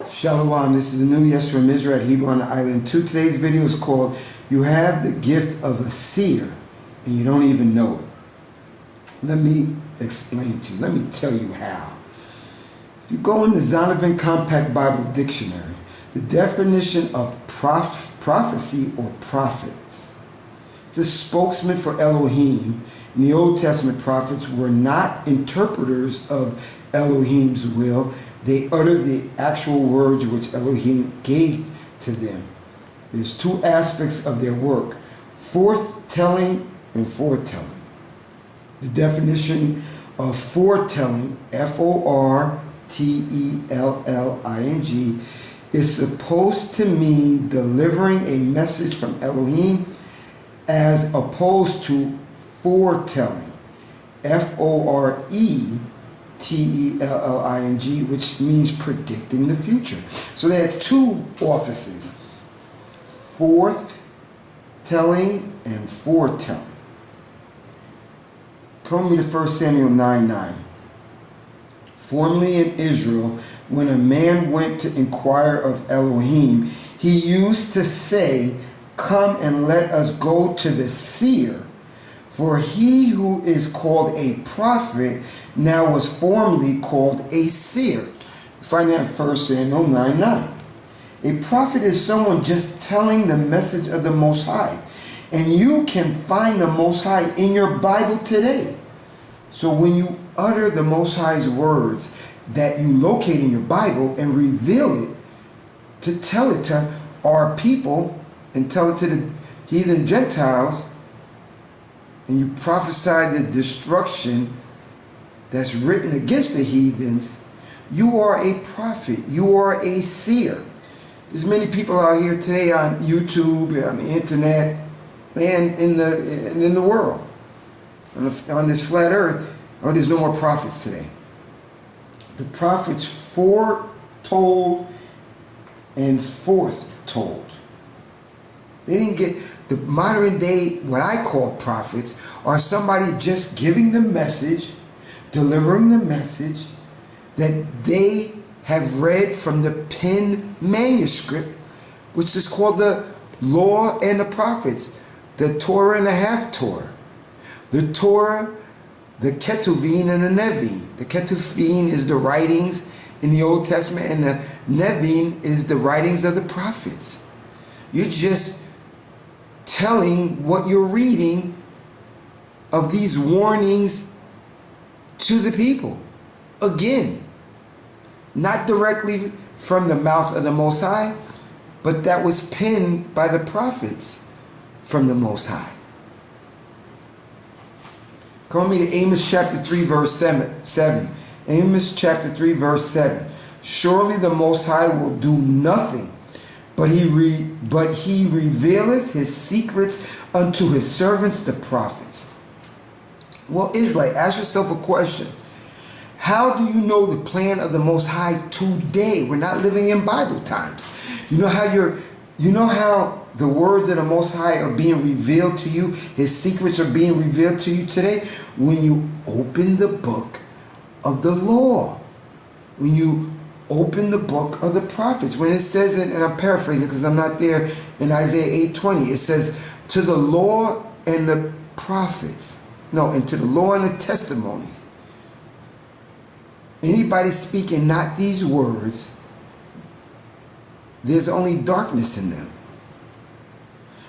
Shalom, this is the new Yes from Israel at Hebrew on the Island 2. Today's video is called You Have the Gift of a Seer and You Don't Even Know It. Let me explain to you. Let me tell you how. If you go in the Zondervan Compact Bible Dictionary, the definition of prophecy or prophets, it's a spokesman for Elohim. In the Old Testament, prophets were not interpreters of Elohim's will. They uttered the actual words which Elohim gave to them. There's two aspects of their work: forthtelling and foretelling. The definition of foretelling, F-O-R-T-E-L-L-I-N-G, is supposed to mean delivering a message from Elohim, as opposed to foretelling, F-O-R-E-T-E-L-L-I-N-G, which means predicting the future. So there are two offices: forthtelling and foretelling. Turn me to 1 Samuel 9:9. Formerly in Israel, when a man went to inquire of Elohim, he used to say, "Come and let us go to the seer, for he who is called a prophet now was formerly called a seer." Find that in 1 Samuel 9:9. A prophet is someone just telling the message of the Most High. And you can find the Most High in your Bible today. So when you utter the Most High's words that you locate in your Bible and reveal it, to tell it to our people and tell it to the heathen Gentiles, and you prophesy the destruction that's written against the heathens, you are a prophet. You are a seer. There's many people out here today on YouTube, on the internet, and in the world, on this flat earth. Oh, there's no more prophets today. The prophets foretold and forthtold. They didn't get the modern day, what I call prophets, are somebody just giving the message, delivering the message that they have read from the pen manuscript, which is called the Law and the Prophets, the Torah and the half-Torah. The Torah, the Ketuvim and the Nevi'im. The Ketuvim is the writings in the Old Testament, and the Nevi'im is the writings of the prophets. You're just telling what you're reading of these warnings to the people. Again, not directly from the mouth of the Most High, but that was penned by the prophets from the Most High. Call me to Amos chapter 3 verse 7. Amos chapter 3 verse 7. Surely the Most High will do nothing, but he revealeth his secrets unto his servants the prophets. Well, Israel, ask yourself a question. How do you know the plan of the Most High today? We're not living in Bible times. You know how the words of the Most High are being revealed to you, his secrets are being revealed to you today? When you open the book of the law, when you open the book of the prophets, when it says, and I'm paraphrasing because I'm not there, in Isaiah 8:20, it says, to the law and the prophets, and to the law and the testimonies. Anybody speaking not these words, there's only darkness in them.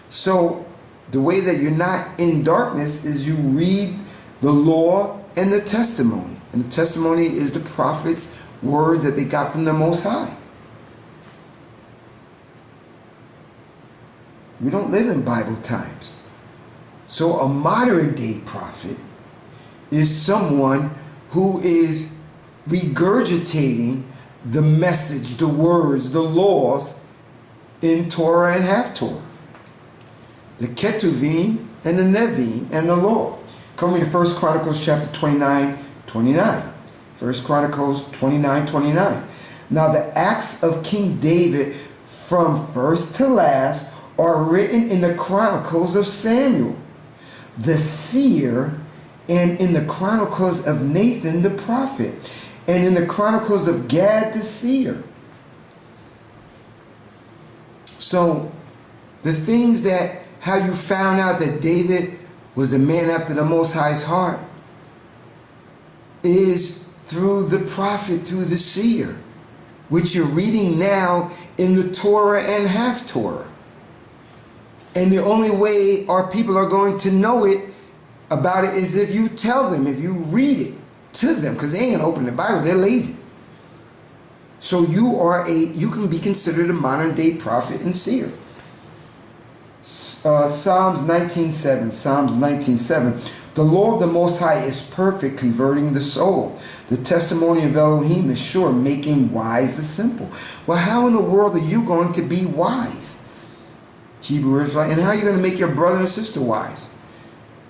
So the way that you're not in darkness is you read the law and the testimony. And the testimony is the prophets' words that they got from the Most High. We don't live in Bible times. So a modern day prophet is someone who is regurgitating the message, the words, the laws in Torah and half-Torah. The Ketuvim and the Nevi'im and the law. Come to 1 Chronicles chapter 29:29. 1 Chronicles 29:29. Now the acts of King David from first to last are written in the Chronicles of Samuel, the seer, and in the Chronicles of Nathan the prophet, and in the Chronicles of Gad the seer. So the things that, how you found out that David was a man after the Most High's heart is through the prophet, through the seer, which you're reading now in the Torah and half Torah. And the only way our people are going to know it about it is if you tell them, if you read it to them, because they ain't open the Bible, they're lazy. So you can be considered a modern day prophet and seer. Psalms 19:7. Psalms 19:7. The Lord the Most High is perfect, converting the soul. The testimony of Elohim is sure, making wise the simple. Well, how in the world are you going to be wise? Hebrew Israelite. And how are you going to make your brother and sister wise?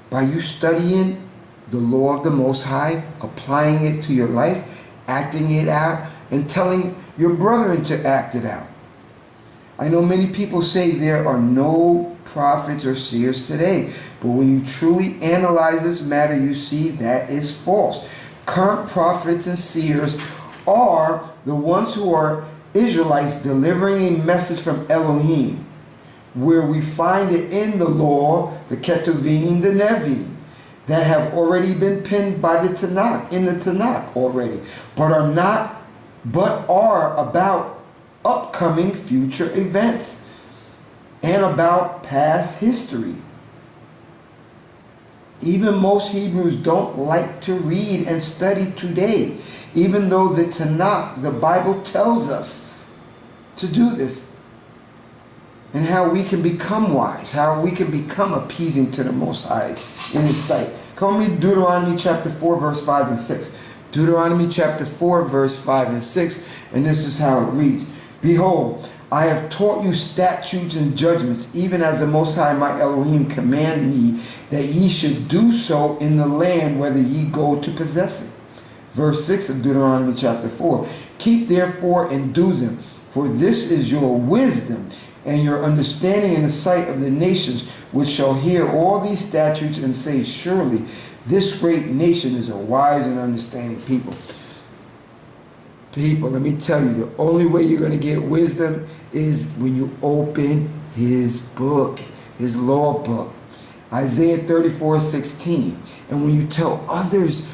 By you studying the law of the Most High, applying it to your life, acting it out, and telling your brethren to act it out. I know many people say there are no prophets or seers today, but when you truly analyze this matter, you see that is false. Current prophets and seers are the ones who are Israelites delivering a message from Elohim, where we find it in the law, the Ketuvim, the Nevi'im, that have already been penned by the Tanakh, in the Tanakh already, but are about upcoming future events and about past history. Even most Hebrews don't like to read and study today, even though the Tanakh, the Bible, tells us to do this, and how we can become wise, how we can become appeasing to the Most High in His sight. Come with me, Deuteronomy chapter 4, verse 5 and 6. Deuteronomy chapter 4, verse 5 and 6, and this is how it reads. Behold, I have taught you statutes and judgments, even as the Most High my Elohim command me, that ye should do so in the land whither ye go to possess it. Verse 6 of Deuteronomy chapter 4. Keep therefore and do them, for this is your wisdom and your understanding in the sight of the nations, which shall hear all these statutes and say, surely this great nation is a wise and understanding people. People, let me tell you, the only way you're going to get wisdom is when you open His book, His law book. Isaiah 34:16. And when you tell others,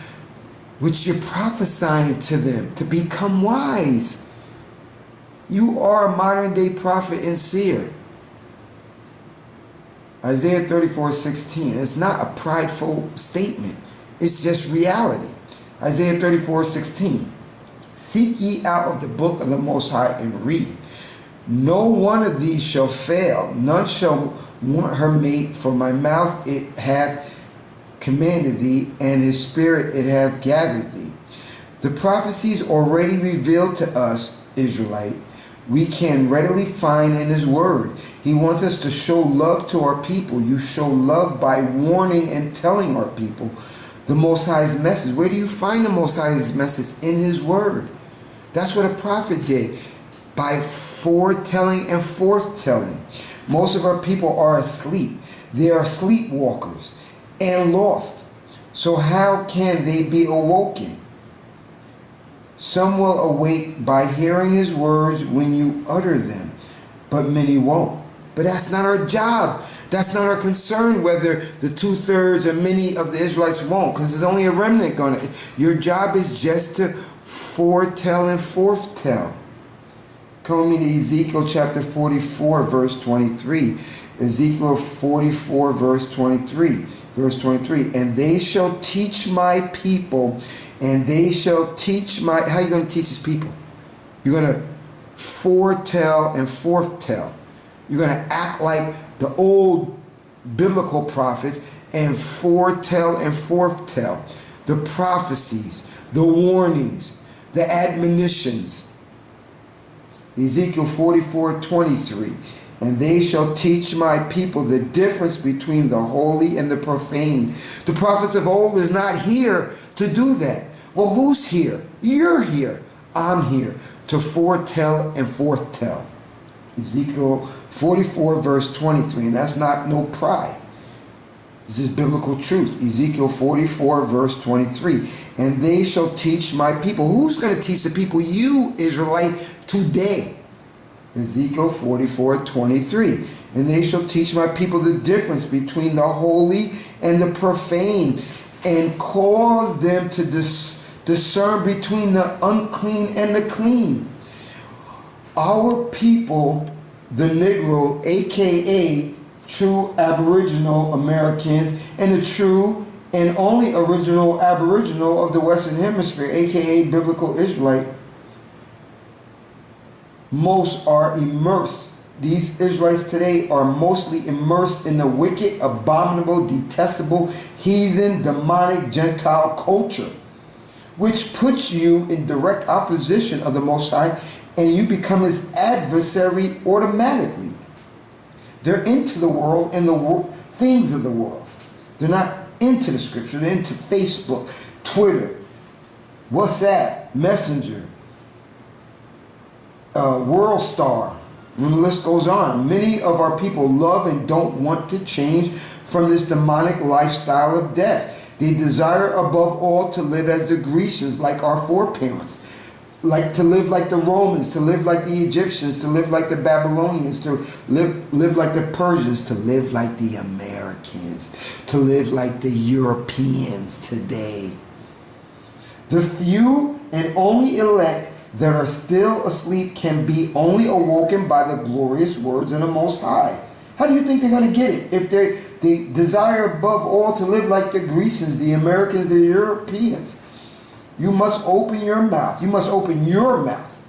which you're prophesying to them, to become wise. You are a modern day prophet and seer. Isaiah 34:16. It's not a prideful statement. It's just reality. Isaiah 34:16. Seek ye out of the book of the Most High and read. No one of these shall fail. None shall want her mate, for my mouth it hath commanded thee, and His spirit it hath gathered thee. The prophecies already revealed to us, Israelite, we can readily find in His word. He wants us to show love to our people. You show love by warning and telling our people the Most High's message. Where do you find the Most High's message? In His word. That's what a prophet did, by foretelling and forthtelling. Most of our people are asleep. They are sleepwalkers and lost. So how can they be awoken? Some will awake by hearing His words when you utter them, but many won't. But that's not our job. That's not our concern whether the 2/3 or many of the Israelites won't, because there's only a remnant going to. Your job is just to foretell and forthtell. Come with me to Ezekiel chapter 44, verse 23. Ezekiel 44, verse 23. Verse 23. And they shall teach my people, and they shall teach my... How are you going to teach His people? You're going to foretell and forthtell. You're going to act like the old biblical prophets and foretell and forthtell. The prophecies, the warnings, the admonitions. Ezekiel 44:23. And they shall teach my people the difference between the holy and the profane. The prophets of old is not here to do that. Well, who's here? You're here. I'm here to foretell and forthtell. Ezekiel 44, verse 23. And that's not no pride. This is biblical truth. Ezekiel 44, verse 23. And they shall teach my people. Who's going to teach the people? You, Israelite, today. Ezekiel 44:23. And they shall teach my people the difference between the holy and the profane, and cause them to discern between the unclean and the clean. Our people, the Negro, aka true Aboriginal Americans, and the true and only original Aboriginal of the Western Hemisphere, aka Biblical Israelite, most are immersed. These Israelites today are mostly immersed in the wicked, abominable, detestable, heathen, demonic, Gentile culture, which puts you in direct opposition of the Most High, and you become his adversary automatically. They're into the world and the things of the world. They're not into the scripture. They're into Facebook, Twitter, WhatsApp, Messenger, World Star, and the list goes on. Many of our people love and don't want to change from this demonic lifestyle of death. They desire above all to live as the Grecians, like our foreparents, like to live like the Romans, to live like the Egyptians, to live like the Babylonians, to live like the Persians, to live like the Americans, to live like the Europeans today. The few and only elect that are still asleep can be only awoken by the glorious words of the Most High. How do you think they're going to get it? If they desire above all to live like the Grecians, the Americans, the Europeans. You must open your mouth. You must open your mouth.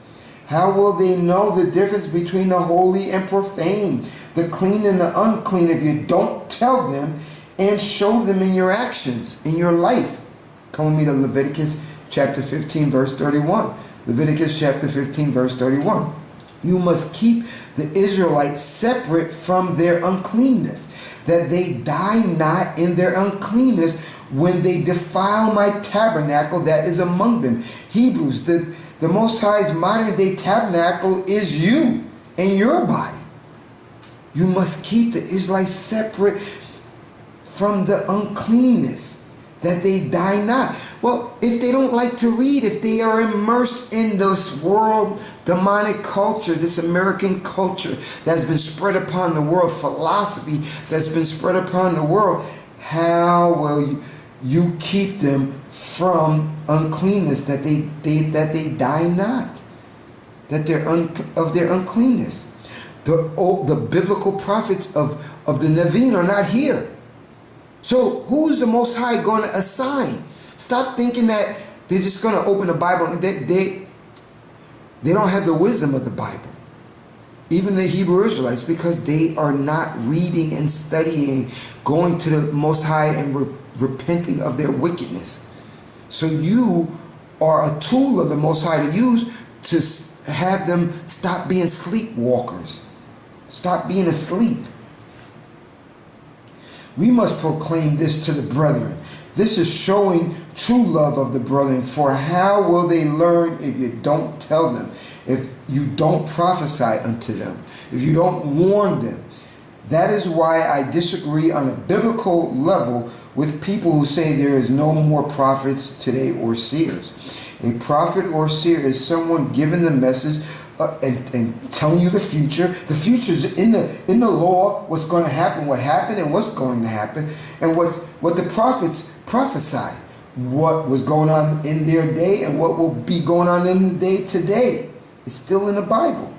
How will they know the difference between the holy and profane, the clean and the unclean, if you don't tell them and show them in your actions, in your life? Come with me to Leviticus chapter 15, verse 31. Leviticus chapter 15, verse 31. You must keep the Israelites separate from their uncleanness, that they die not in their uncleanness when they defile my tabernacle that is among them. Hebrews, the Most High's modern day tabernacle is you and your body. You must keep the Israelites separate from the uncleanness, that they die not. Well, if they don't like to read, if they are immersed in this world demonic culture, this American culture that's been spread upon the world, philosophy that's been spread upon the world, how will you keep them from uncleanness, that they die not, that they're of their uncleanness? The biblical prophets of the Nevi'im are not here. So who is the Most High going to assign? Stop thinking that they're just going to open the Bible and they don't have the wisdom of the Bible. Even the Hebrew Israelites, because they are not reading and studying, going to the Most High and repenting of their wickedness. So you are a tool of the Most High to use to have them stop being sleepwalkers. Stop being asleep. We must proclaim this to the brethren. This is showing true love of the brethren. For how will they learn if you don't tell them? If you don't prophesy unto them? If you don't warn them? That is why I disagree on a biblical level with people who say there is no more prophets today or seers. A prophet or seer is someone giving the message and telling you the future. The future is in the law, what's going to happen, what happened, and what's going to happen, and what the prophets prophesied, what was going on in their day and what will be going on in the day today. It's still in the Bible.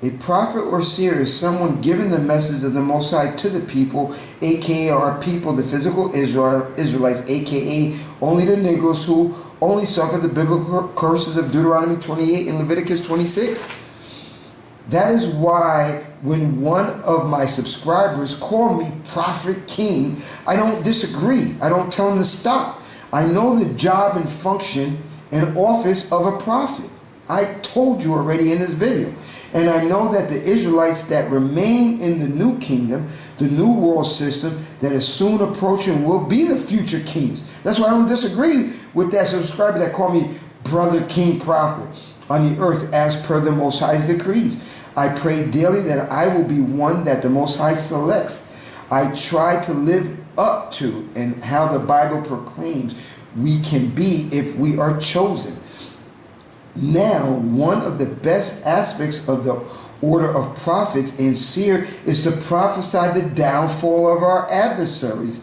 A prophet or seer is someone giving the message of the Most High to the people, aka our people, the physical Israelites, aka only the Negroes who only suffer the biblical curses of Deuteronomy 28 and Leviticus 26. That is why when one of my subscribers call me Prophet King, I don't disagree. I don't tell him to stop. I know the job and function and office of a prophet. I told you already in this video. And I know that the Israelites that remain in the new kingdom, the new world system that is soon approaching, will be the future kings. That's why I don't disagree with that subscriber that called me Brother King Prophet on the earth as per the Most High's decrees. I pray daily that I will be one that the Most High selects. I try to live up to and how the Bible proclaims we can be if we are chosen. Now, one of the best aspects of the order of prophets and seer is to prophesy the downfall of our adversaries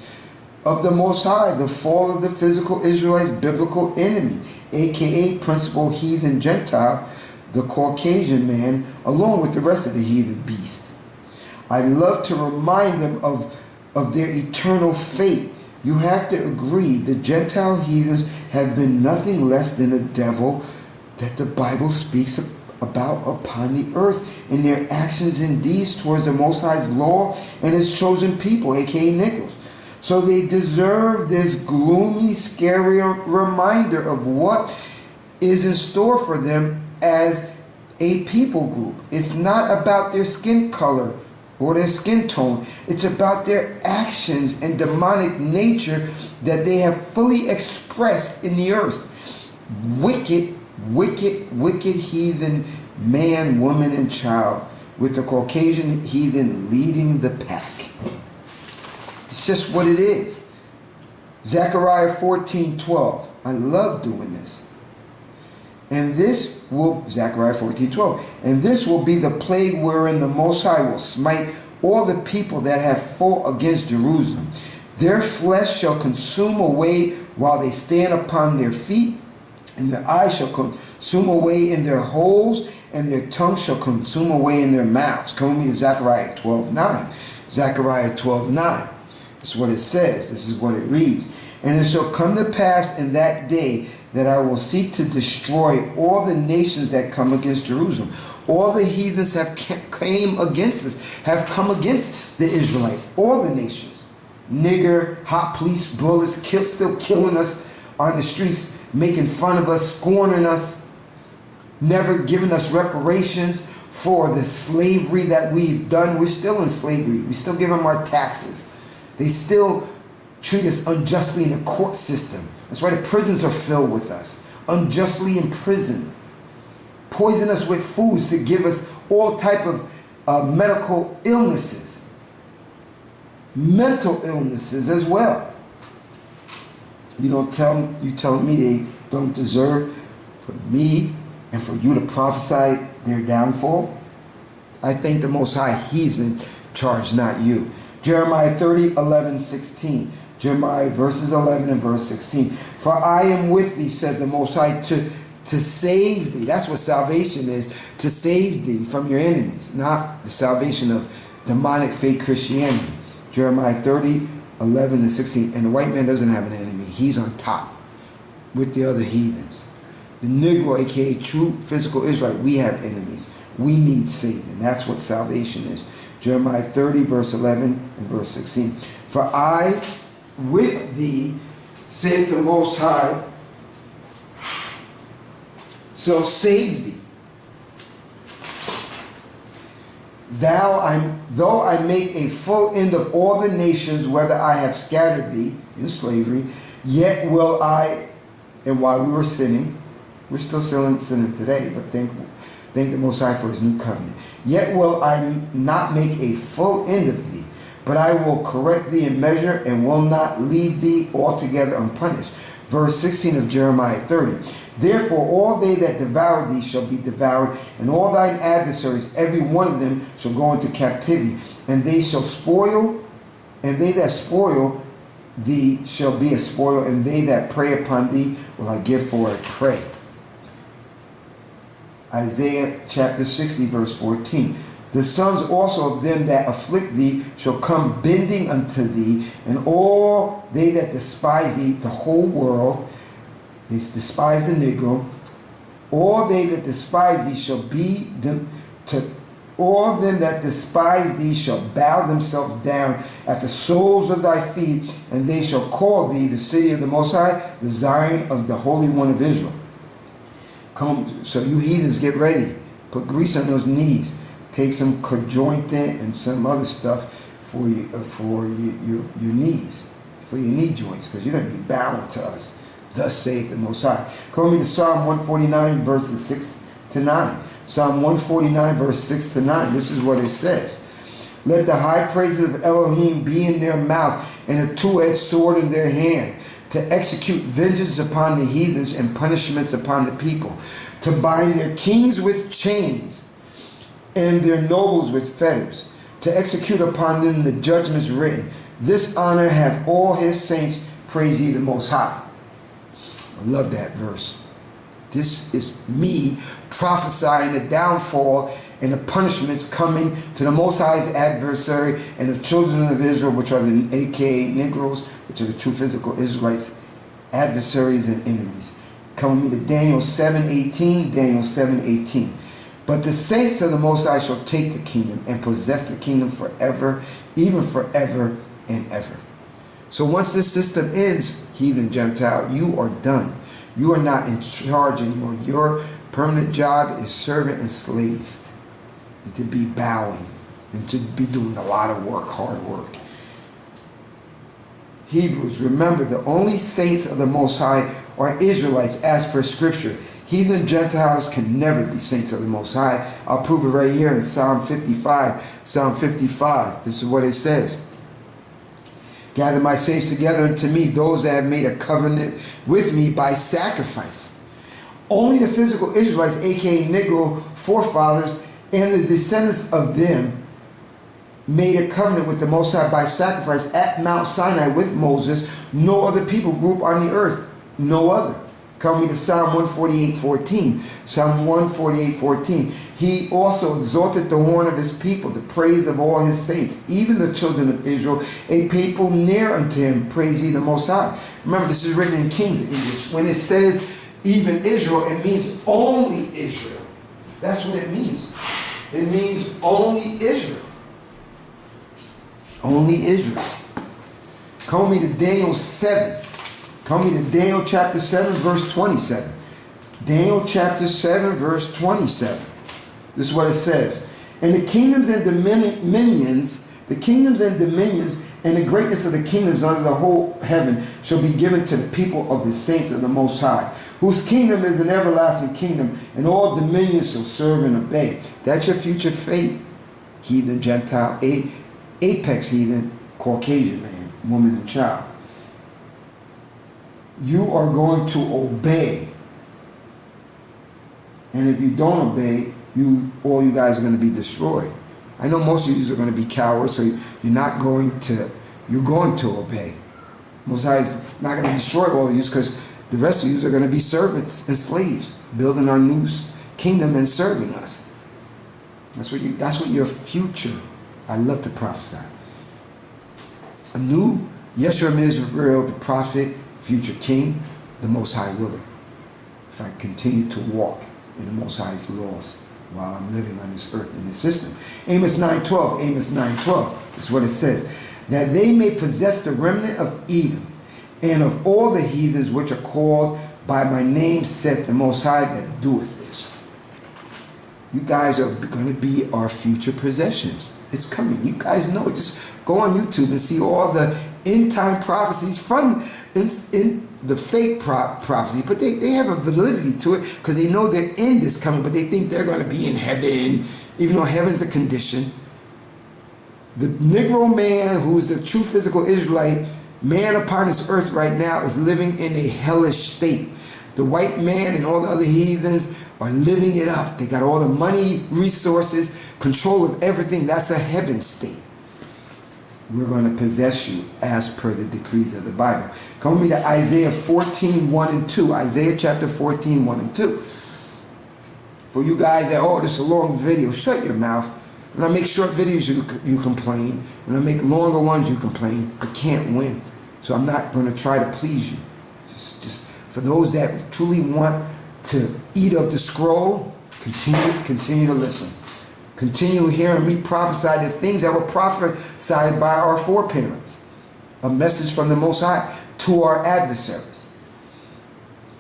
of the Most High, the fall of the physical Israelites' biblical enemy, aka principal heathen Gentile, the Caucasian man, along with the rest of the heathen beast. I love to remind them of their eternal fate. You have to agree the Gentile heathens have been nothing less than a devil that the Bible speaks about upon the earth in their actions and deeds towards the Most High's law and his chosen people, aka Nichols. So they deserve this gloomy, scary reminder of what is in store for them as a people group. It's not about their skin color or their skin tone. It's about their actions and demonic nature that they have fully expressed in the earth. Wicked, wicked heathen man, woman, and child, with the Caucasian heathen leading the pack. It's just what it is. Zechariah 14:12. I love doing this. And this will, Zechariah 14:12, and this will be the plague wherein the Most High will smite all the people that have fought against Jerusalem. Their flesh shall consume away while they stand upon their feet, and their eyes shall consume away in their holes, and their tongue shall consume away in their mouths. Come with me to Zechariah 12:9. Zechariah 12:9. This is what it says. This is what it reads. And it shall come to pass in that day that I will seek to destroy all the nations that come against Jerusalem. All the heathens have came against us, have come against the Israelite. All the nations. Nigger, hot police, bullets, still killing us on the streets, making fun of us, scorning us, never giving us reparations for the slavery that we've done. We're still in slavery. We still give them our taxes. They still treat us unjustly in the court system. That's why the prisons are filled with us. Unjustly in prison. Poison us with foods to give us all type of medical illnesses. Mental illnesses as well. You telling me they don't deserve for me and for you to prophesy their downfall? I think the Most High, He's in charge, not you. Jeremiah 30:11-16. Jeremiah verses 11 and verse 16. For I am with thee, said the Most High, to save thee. That's what salvation is, to save thee from your enemies, not the salvation of demonic fake Christianity. Jeremiah 30:11-16. And the white man doesn't have an enemy. He's on top with the other heathens. The Negro, aka true physical Israelite, we have enemies. We need saving. That's what salvation is. Jeremiah 30, verse 11 and verse 16. For I with thee, saith the Most High, shall save thee. Though I make a full end of all the nations, whether I have scattered thee in slavery, yet will I, and while we were sinning, we're still sinning today, but thank the Most High for his new covenant. Yet will I not make a full end of thee, but I will correct thee in measure and will not leave thee altogether unpunished. Verse 16 of Jeremiah 30. Therefore all they that devour thee shall be devoured, and all thine adversaries, every one of them, shall go into captivity. And they shall spoil, and they that spoil thee shall be a spoil, and they that prey upon thee will I give for a prey. Isaiah chapter 60 verse 14. The sons also of them that afflict thee shall come bending unto thee, and all they that despise thee, the whole world, they despise the Negro, all they that despise thee shall be all them that despise thee shall bow themselves down at the soles of thy feet, and they shall call thee the city of the Most High, the Zion of the Holy One of Israel. Come, so you heathens, get ready. Put grease on those knees. Take some conjointant and some other stuff for your knees, for your knee joints, because you're going to be bowing to us. Thus saith the Most High. Call me to Psalm 149 verses 6 to 9. Psalm 149 verse 6 to 9. This is what it says. Let the high praises of Elohim be in their mouth, and a two-edged sword in their hand, to execute vengeance upon the heathens and punishments upon the people, to bind their kings with chains and their nobles with fetters, to execute upon them the judgments written. This honor have all his saints, praise ye the Most High. I love that verse. This is me prophesying the downfall and the punishments coming to the Most High's adversary and the children of Israel, which are the aka Negroes, which are the true physical Israelites, adversaries and enemies. Come with me to Daniel 7:18, Daniel 7:18. But the saints of the Most High shall take the kingdom and possess the kingdom forever, even forever and ever. So once this system ends, heathen Gentile, you are done. You are not in charge anymore. Your permanent job is servant and slave, and to be bowing, and to be doing a lot of work, hard work. Hebrews, remember, the only saints of the Most High are Israelites as per Scripture. Heathen Gentiles can never be saints of the Most High. I'll prove it right here in Psalm 55. Psalm 55, this is what it says. Gather my saints together unto me, those that have made a covenant with me by sacrifice. Only the physical Israelites, aka Negro forefathers, and the descendants of them made a covenant with the Most High by sacrifice at Mount Sinai with Moses. No other people group on the earth, no other. Come me to Psalm 148:14. Psalm 148:14. He also exalted the horn of his people, the praise of all his saints, even the children of Israel, a people near unto him. Praise ye the Most High. Remember, this is written in King's English. When it says even Israel, it means only Israel. That's what it means. It means only Israel. Only Israel. Come me to Daniel 7. Come me to Daniel chapter 7, verse 27. Daniel chapter 7, verse 27. This is what it says. And the kingdoms and dominions, and the greatness of the kingdoms under the whole heaven shall be given to the people of the saints of the Most High, whose kingdom is an everlasting kingdom, and all dominions shall serve and obey. That's your future fate, heathen Gentile, apex heathen, Caucasian man, woman, and child. You are going to obey. And if you don't obey, all you guys are going to be destroyed. I know most of you are going to be cowards, so you're going to obey. Most High is not going to destroy all of you because the rest of you are going to be servants and slaves, building our new kingdom and serving us. That's what your future. I love to prophesy. A new Yeshua Israel, the prophet, future king, the Most High willing. If I continue to walk in the Most High's laws while I'm living on this earth in this system. Amos 9:12. Amos 9:12 is what it says. That they may possess the remnant of Edom and of all the heathens which are called by my name, saith the Most High that doeth this. You guys are going to be our future possessions. It's coming. You guys know it. Just go on YouTube and see all the end time prophecies from in the fake prophecy, but they have a validity to it because they know their end is coming, but they think they're going to be in heaven, even though heaven's a condition. The Negro man, who is the true physical Israelite, man upon this earth right now, is living in a hellish state. The white man and all the other heathens are living it up. They got all the money, resources, control of everything. That's a heaven state. We're going to possess you as per the decrees of the Bible. Come with me to Isaiah 14:1 and 2. Isaiah chapter 14:1 and 2. For you guys that, this is a long video, shut your mouth. When I make short videos, you complain. When I make longer ones, you complain. I can't win. So I'm not going to try to please you. Just for those that truly want to eat of the scroll, continue to listen. Continue hearing me prophesy the things that were prophesied by our foreparents. A message from the Most High to our adversaries.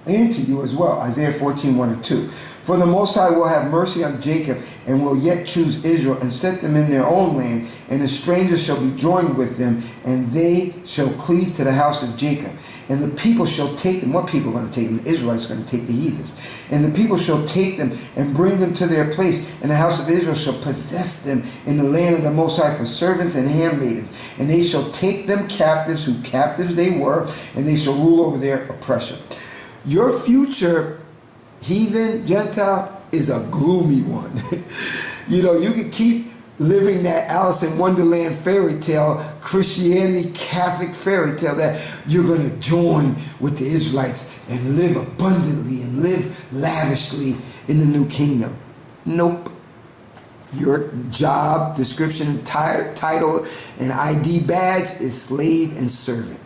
And to you as well. Isaiah 14:1 and 2. For the Most High will have mercy on Jacob, and will yet choose Israel, and set them in their own land, and the strangers shall be joined with them, and they shall cleave to the house of Jacob. And the people shall take them. What people are going to take them? The Israelites are going to take the heathens. And the people shall take them and bring them to their place, and the house of Israel shall possess them in the land of the Most High for servants and handmaidens. And they shall take them captives, who captives they were, and they shall rule over their oppression. Your future, heathen, Gentile, is a gloomy one. You know, you can keep living that Alice in Wonderland fairy tale, Christianity, Catholic fairy tale, that you're going to join with the Israelites and live abundantly and live lavishly in the new kingdom. Nope. Your job, description, and title, and ID badge is slave and servant.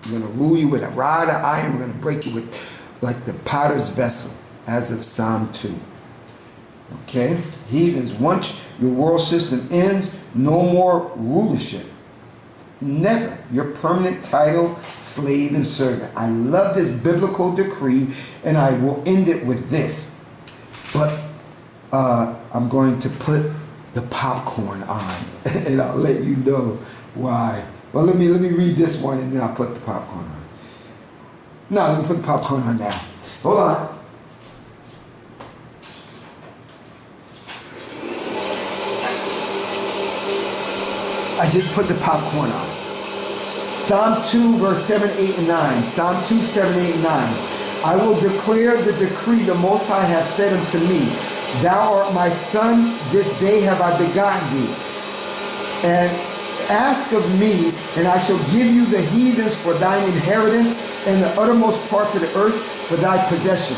I'm going to rule you with a rod of iron. We're going to break you with like the potter's vessel, as of Psalm 2. Okay? Heathens, once your world system ends, no more rulership. Never. Your permanent title, slave and servant. I love this biblical decree, and I will end it with this. But I'm going to put the popcorn on, and I'll let you know why. Well, let me read this one, and then I'll put the popcorn on. No, let me put the popcorn on now. Hold on. I just put the popcorn on. Psalm 2, verse 7, 8, and 9. Psalm 2, 7, 8, and 9. I will declare the decree the Most High hath said unto me. Thou art my son, this day have I begotten thee. And ask of me, and I shall give you the heathens for thine inheritance, and the uttermost parts of the earth for thy possession.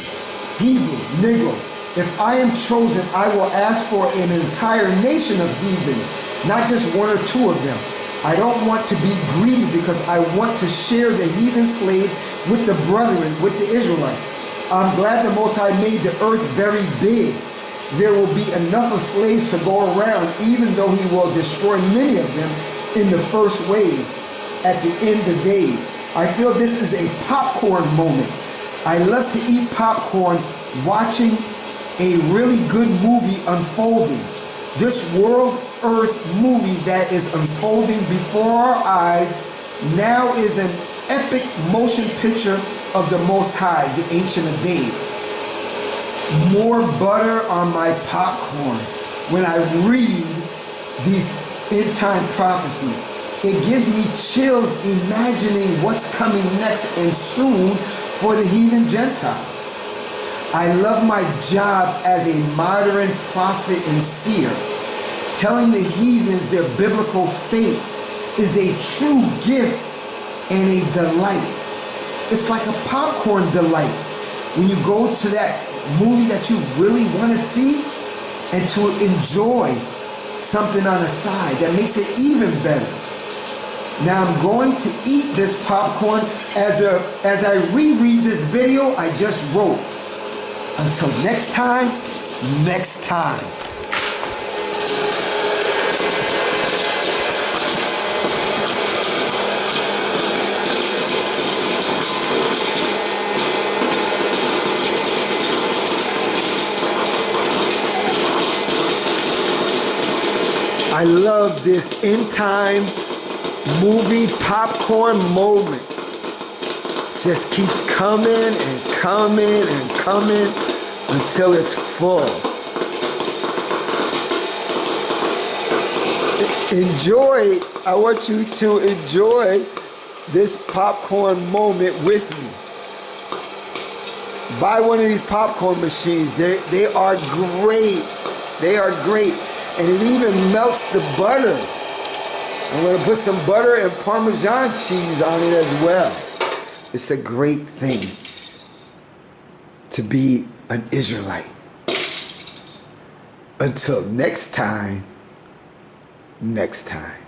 Hebrew, Negro, if I am chosen, I will ask for an entire nation of heathens, not just one or two of them. I don't want to be greedy, because I want to share the heathen slave with the brethren, with the Israelites. I'm glad the Most High made the earth very big. There will be enough of slaves to go around, even though he will destroy many of them in the first wave at the end of days. I feel this is a popcorn moment. I love to eat popcorn watching a really good movie unfolding. This world earth movie that is unfolding before our eyes now is an epic motion picture of the Most High, the Ancient of Days. More butter on my popcorn when I read these end time prophecies. It gives me chills imagining what's coming next and soon for the heathen Gentiles. I love my job as a modern prophet and seer. Telling the heathens their biblical faith is a true gift and a delight. It's like a popcorn delight when you go to that movie that you really want to see, and to enjoy something on the side that makes it even better. Now I'm going to eat this popcorn as I reread this video I just wrote. Until next time, next time. I love this end time movie popcorn moment. Just keeps coming and coming and coming until it's full. Enjoy. I want you to enjoy this popcorn moment with me. Buy one of these popcorn machines. They are great. They are great. And it even melts the butter. I'm going to put some butter and Parmesan cheese on it as well. It's a great thing to be an Israelite. Until next time, next time.